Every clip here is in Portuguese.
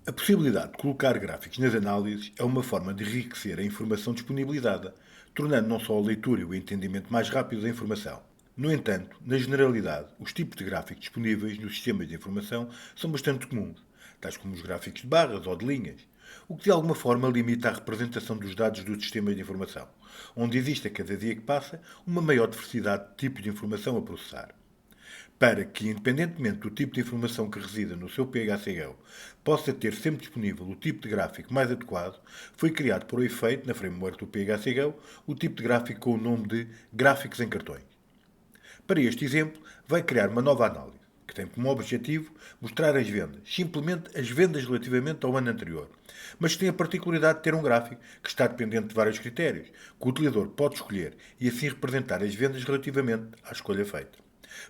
A possibilidade de colocar gráficos nas análises é uma forma de enriquecer a informação disponibilizada, tornando não só a leitura e o entendimento mais rápido da informação. No entanto, na generalidade, os tipos de gráficos disponíveis nos sistemas de informação são bastante comuns, tais como os gráficos de barras ou de linhas, o que de alguma forma limita a representação dos dados dos sistemas de informação, onde existe a cada dia que passa uma maior diversidade de tipos de informação a processar. Para que, independentemente do tipo de informação que resida no seu PHCL, possa ter sempre disponível o tipo de gráfico mais adequado, foi criado por efeito, na framework do PHCL, o tipo de gráfico com o nome de gráficos em cartões. Para este exemplo, vai criar uma nova análise, que tem como objetivo mostrar as vendas, simplesmente as vendas relativamente ao ano anterior, mas que tem a particularidade de ter um gráfico que está dependente de vários critérios, que o utilizador pode escolher e assim representar as vendas relativamente à escolha feita.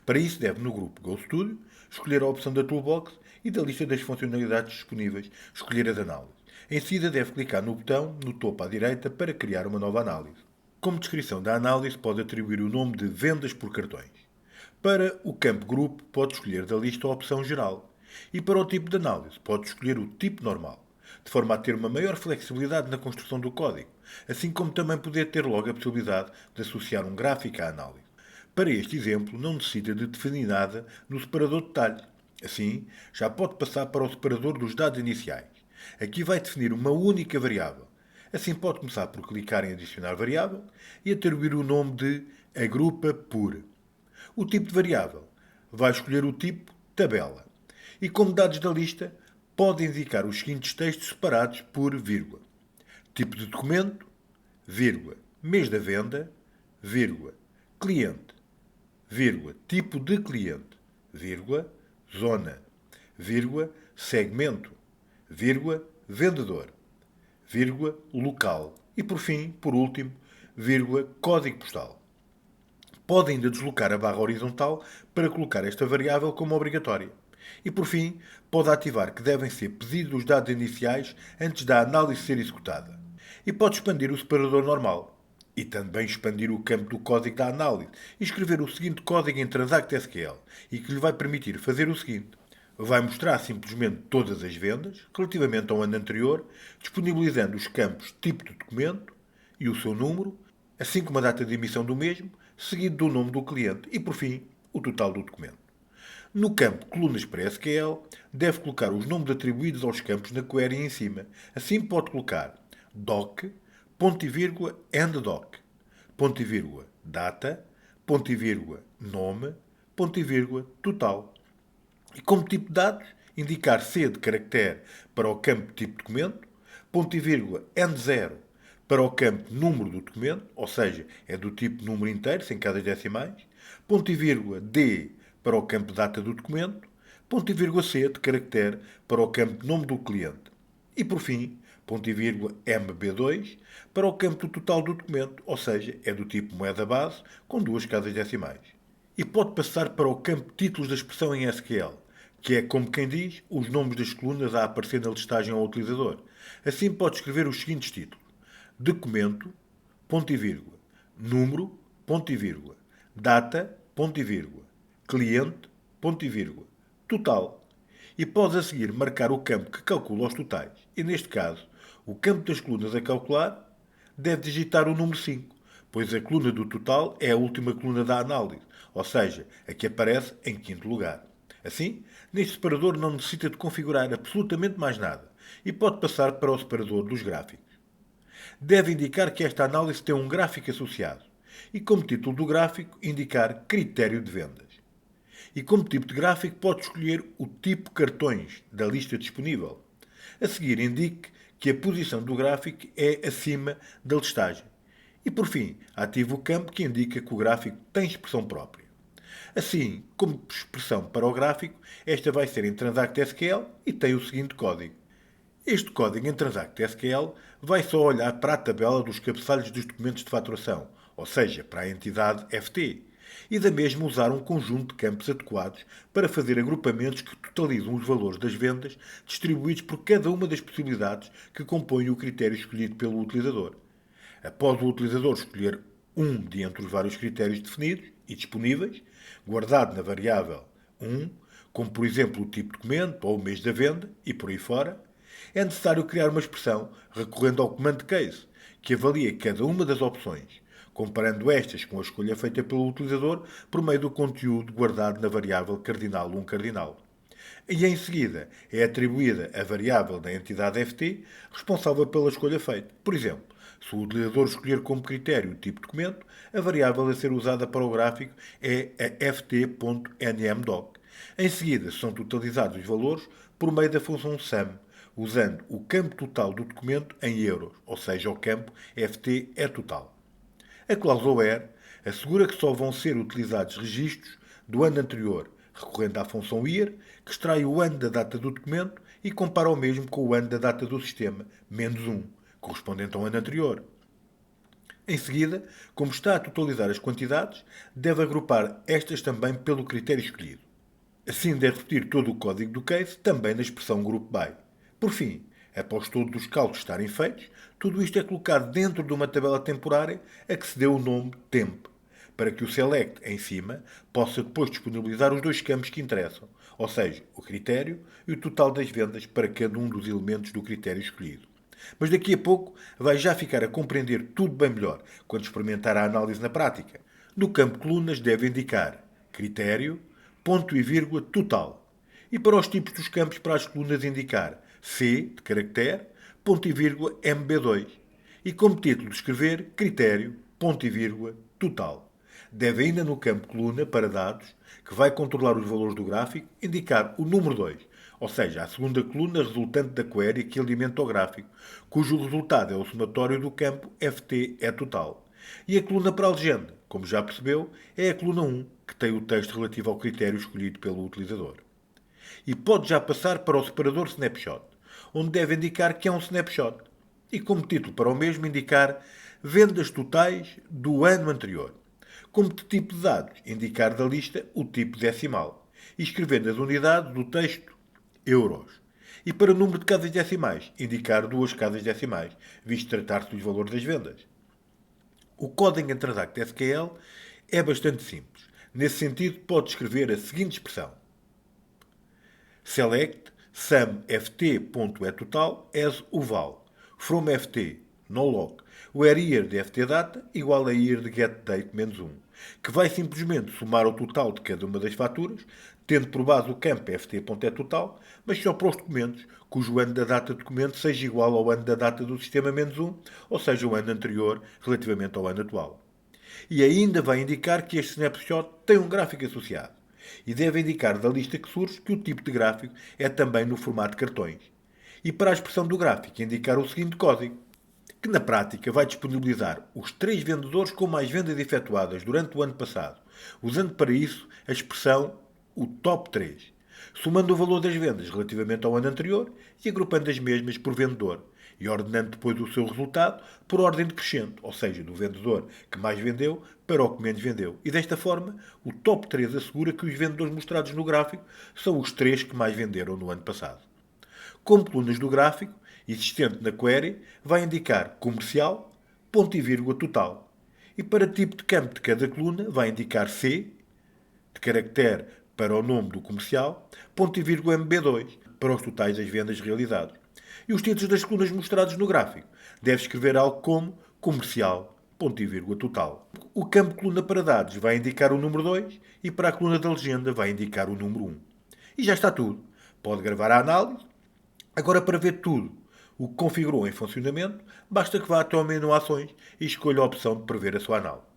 Para isso, deve, no grupo GoStudio, escolher a opção da Toolbox e da lista das funcionalidades disponíveis, escolher as análises. Em seguida, deve clicar no botão no topo à direita para criar uma nova análise. Como descrição da análise, pode atribuir o nome de Vendas por Cartões. Para o campo Grupo, pode escolher da lista a opção Geral. E para o tipo de análise, pode escolher o tipo normal, de forma a ter uma maior flexibilidade na construção do código, assim como também poder ter logo a possibilidade de associar um gráfico à análise. Para este exemplo, não necessita de definir nada no separador de detalhes. Assim, já pode passar para o separador dos dados iniciais. Aqui vai definir uma única variável. Assim, pode começar por clicar em adicionar variável e atribuir o nome de agrupa por. O tipo de variável vai escolher o tipo tabela. E como dados da lista, pode indicar os seguintes textos separados por vírgula. Tipo de documento, vírgula. Mês da venda, vírgula. Cliente, vírgula, tipo de cliente, vírgula, zona, vírgula, segmento, vírgula, vendedor, vírgula, local e, por fim, por último, vírgula, código postal. Pode ainda deslocar a barra horizontal para colocar esta variável como obrigatória. E, por fim, pode ativar que devem ser pedidos os dados iniciais antes da análise ser executada. E pode expandir o separador normal. E também expandir o campo do código da análise e escrever o seguinte código em Transact SQL e que lhe vai permitir fazer o seguinte. Vai mostrar simplesmente todas as vendas relativamente ao ano anterior, disponibilizando os campos tipo de documento e o seu número, assim como a data de emissão do mesmo, seguido do nome do cliente e, por fim, o total do documento. No campo Colunas para SQL, deve colocar os nomes atribuídos aos campos na query em cima. Assim pode colocar doc, ponto e vírgula, and doc, ponto e vírgula, data, ponto e vírgula, nome, ponto e vírgula, total. E como tipo de dados, indicar C de caractere para o campo tipo documento, ponto e vírgula, N0 para o campo número do documento, ou seja, é do tipo número inteiro, sem casas decimais, ponto e vírgula, D para o campo data do documento, ponto e vírgula C de caractere para o campo nome do cliente. E por fim, ponto e vírgula, MB2 para o campo total do documento, ou seja, é do tipo moeda base com duas casas decimais. E pode passar para o campo títulos da expressão em SQL, que é, como quem diz, os nomes das colunas a aparecer na listagem ao utilizador. Assim pode escrever os seguintes títulos. Documento, ponto e vírgula. Número, ponto e vírgula. Data, ponto e vírgula. Cliente, ponto e vírgula. Total. E pode a seguir marcar o campo que calcula os totais. E neste caso, o campo das colunas a calcular deve digitar o número 5, pois a coluna do total é a última coluna da análise, ou seja, a que aparece em quinto lugar. Assim, neste separador não necessita de configurar absolutamente mais nada e pode passar para o separador dos gráficos. Deve indicar que esta análise tem um gráfico associado e, como título do gráfico, indicar critério de vendas. E como tipo de gráfico, pode escolher o tipo cartões da lista disponível. A seguir, indique que a posição do gráfico é acima da listagem. E, por fim, ative o campo que indica que o gráfico tem expressão própria. Assim, como expressão para o gráfico, esta vai ser em Transact SQL e tem o seguinte código. Este código em Transact SQL vai só olhar para a tabela dos cabeçalhos dos documentos de faturação, ou seja, para a entidade FT, e da mesma usar um conjunto de campos adequados para fazer agrupamentos que totalizam os valores das vendas distribuídos por cada uma das possibilidades que compõem o critério escolhido pelo utilizador. Após o utilizador escolher um de entre os vários critérios definidos e disponíveis, guardado na variável 1, como por exemplo o tipo de documento ou o mês da venda e por aí fora, é necessário criar uma expressão recorrendo ao command case, que avalia cada uma das opções, comparando estas com a escolha feita pelo utilizador por meio do conteúdo guardado na variável cardinal1 cardinal. E em seguida é atribuída a variável da entidade FT responsável pela escolha feita. Por exemplo, se o utilizador escolher como critério o tipo de documento, a variável a ser usada para o gráfico é a ft.nmdoc. Em seguida, são totalizados os valores por meio da função sum, usando o campo total do documento em euros, ou seja, o campo ft é total. A cláusula where assegura que só vão ser utilizados registros do ano anterior, recorrendo à função year, que extrai o ano da data do documento e compara o mesmo com o ano da data do sistema, menos 1, correspondente ao ano anterior. Em seguida, como está a totalizar as quantidades, deve agrupar estas também pelo critério escolhido. Assim deve repetir todo o código do case, também na expressão group by. Por fim, após todos os cálculos estarem feitos, tudo isto é colocado dentro de uma tabela temporária a que se deu o nome temp, para que o select em cima possa depois disponibilizar os dois campos que interessam, ou seja, o critério e o total das vendas para cada um dos elementos do critério escolhido. Mas daqui a pouco vai já ficar a compreender tudo bem melhor quando experimentar a análise na prática. No campo colunas deve indicar critério, ponto e vírgula, total. E para os tipos dos campos para as colunas indicar C, de caractere, ponto e vírgula, MB2. E como título de escrever critério, ponto e vírgula, total. Deve ainda no campo coluna para dados, que vai controlar os valores do gráfico, indicar o número 2, ou seja, a segunda coluna resultante da query que alimenta o gráfico, cujo resultado é o somatório do campo ft é total. E a coluna para a legenda, como já percebeu, é a coluna 1, que tem o texto relativo ao critério escolhido pelo utilizador. E pode já passar para o separador snapshot, onde deve indicar que é um snapshot. E como título para o mesmo indicar vendas totais do ano anterior. Como tipo de dados, indicar da lista o tipo decimal. E escrevendo as unidades do texto euros. E para o número de casas decimais, indicar 2 casas decimais, visto tratar-se dos valores das vendas. O código em Transact SQL é bastante simples. Nesse sentido, pode escrever a seguinte expressão: select sum ft.etotal as uval from ft no loc where year de ftdata igual a year de getDate menos 1, que vai simplesmente somar o total de cada uma das faturas, tendo por base o campo ft.etotal, mas só para os documentos cujo ano da data do documento seja igual ao ano da data do sistema menos 1, ou seja, o ano anterior relativamente ao ano atual. E ainda vai indicar que este snapshot tem um gráfico associado. E deve indicar da lista que surge que o tipo de gráfico é também no formato de cartões. E para a expressão do gráfico indicar o seguinte código, que na prática vai disponibilizar os 3 vendedores com mais vendas efetuadas durante o ano passado, usando para isso a expressão o top 3, somando o valor das vendas relativamente ao ano anterior e agrupando as mesmas por vendedor, e ordenando depois o seu resultado por ordem decrescente, ou seja, do vendedor que mais vendeu para o que menos vendeu. E desta forma, o top 3 assegura que os vendedores mostrados no gráfico são os 3 que mais venderam no ano passado. Como colunas do gráfico, existente na query, vai indicar comercial, ponto e vírgula total. E para tipo de campo de cada coluna, vai indicar C, de caractere para o nome do comercial, ponto e vírgula MB2, para os totais das vendas realizadas. E os títulos das colunas mostrados no gráfico. Deve escrever algo como comercial, ponto e vírgula total. O campo coluna para dados vai indicar o número 2 e para a coluna da legenda vai indicar o número 1. E já está tudo. Pode gravar a análise. Agora, para ver tudo o que configurou em funcionamento, basta que vá até ao menu Ações e escolha a opção de prever a sua análise.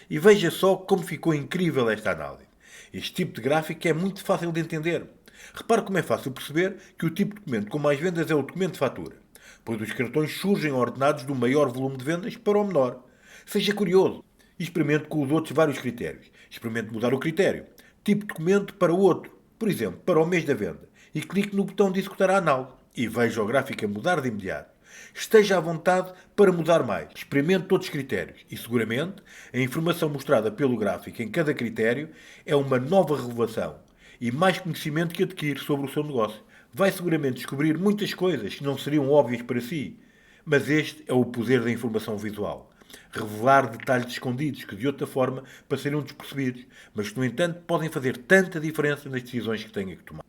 E veja só como ficou incrível esta análise. Este tipo de gráfico é muito fácil de entender. Repare como é fácil perceber que o tipo de documento com mais vendas é o documento de fatura, pois os cartões surgem ordenados do maior volume de vendas para o menor. Seja curioso e experimente com os outros vários critérios. Experimente mudar o critério. Tipo de documento para o outro, por exemplo, para o mês da venda, e clique no botão de executar a análise e veja o gráfico a mudar de imediato. Esteja à vontade para mudar mais. Experimente todos os critérios e, seguramente, a informação mostrada pelo gráfico em cada critério é uma nova revelação e mais conhecimento que adquire sobre o seu negócio. Vai seguramente descobrir muitas coisas que não seriam óbvias para si, mas este é o poder da informação visual. Revelar detalhes escondidos que de outra forma passariam despercebidos, mas que, no entanto, podem fazer tanta diferença nas decisões que tenha que tomar.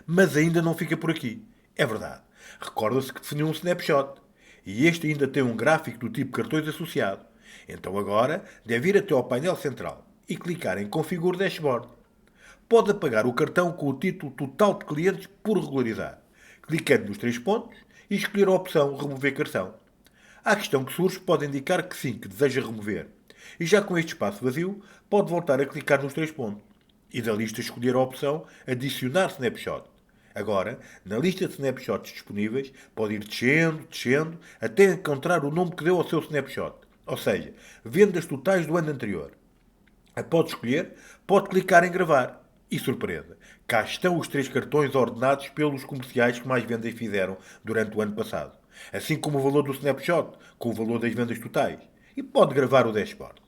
Mas ainda não fica por aqui. É verdade. Recorda-se que definiu um snapshot. E este ainda tem um gráfico do tipo cartões associado. Então agora deve ir até ao painel central e clicar em Configure Dashboard. Pode apagar o cartão com o título Total de clientes por regularizar, clicando nos três pontos e escolher a opção Remover cartão. A questão que surge pode indicar que sim, que deseja remover. E já com este espaço vazio, pode voltar a clicar nos três pontos. E da lista escolher a opção Adicionar Snapshot. Agora, na lista de snapshots disponíveis, pode ir descendo, até encontrar o nome que deu ao seu snapshot. Ou seja, vendas totais do ano anterior. Após escolher, pode clicar em gravar. E surpresa, cá estão os três cartões ordenados pelos comerciais que mais vendas fizeram durante o ano passado. Assim como o valor do snapshot, com o valor das vendas totais. E pode gravar o dashboard.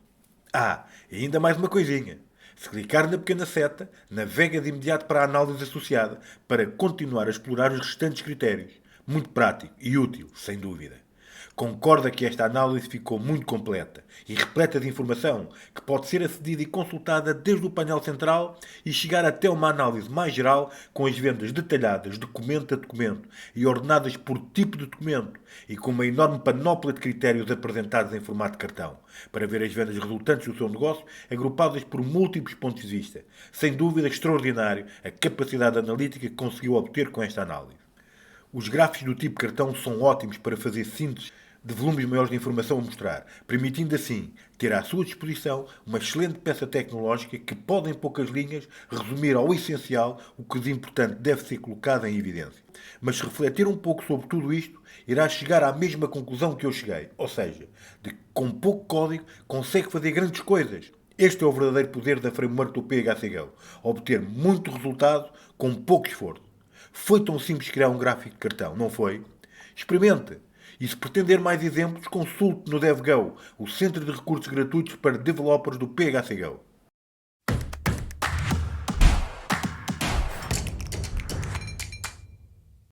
E ainda mais uma coisinha. Se clicar na pequena seta, navega de imediato para a análise associada para continuar a explorar os restantes critérios. Muito prático e útil, sem dúvida. Concorda que esta análise ficou muito completa e repleta de informação que pode ser acedida e consultada desde o painel central e chegar até uma análise mais geral com as vendas detalhadas documento a documento e ordenadas por tipo de documento e com uma enorme panóplia de critérios apresentados em formato de cartão para ver as vendas resultantes do seu negócio agrupadas por múltiplos pontos de vista. Sem dúvida extraordinário a capacidade analítica que conseguiu obter com esta análise. Os gráficos do tipo cartão são ótimos para fazer síntese de volumes maiores de informação a mostrar, permitindo assim ter à sua disposição uma excelente peça tecnológica que pode, em poucas linhas, resumir ao essencial o que de importante deve ser colocado em evidência. Mas se refletir um pouco sobre tudo isto, irá chegar à mesma conclusão que eu cheguei, ou seja, de que com pouco código consegue fazer grandes coisas. Este é o verdadeiro poder da framework do PHCGO, obter muito resultado com pouco esforço. Foi tão simples criar um gráfico de cartão, não foi? Experimente! E se pretender mais exemplos, consulte no DevGo, o Centro de Recursos Gratuitos para Developers do PHCGO.